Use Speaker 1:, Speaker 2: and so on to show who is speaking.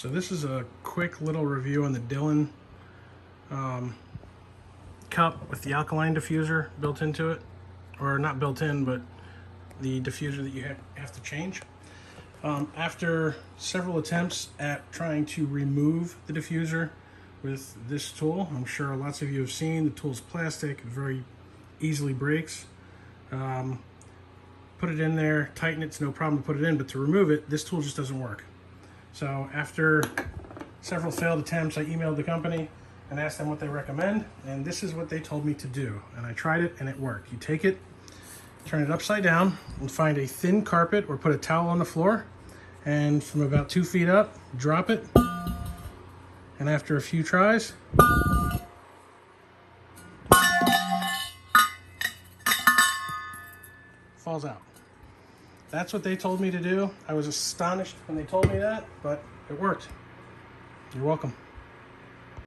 Speaker 1: So this is a quick little review on the DYLN cup with the alkaline diffuser built into it. Or not built in, but the diffuser that you have to change. After several attempts at trying to remove the diffuser with this tool, I'm sure lots of you have seen, the tool's plastic, it very easily breaks. Put it in there, tighten it's no problem to put it in, but to remove it, this tool just doesn't work. So after several failed attempts, I emailed the company and asked them what they recommend, and this is what they told me to do. And I tried it and it worked. You take it, turn it upside down, and find a thin carpet or put a towel on the floor, and from about 2 feet up, drop it, and after a few tries, falls out. That's what they told me to do. I was astonished when they told me that, but it worked. You're welcome.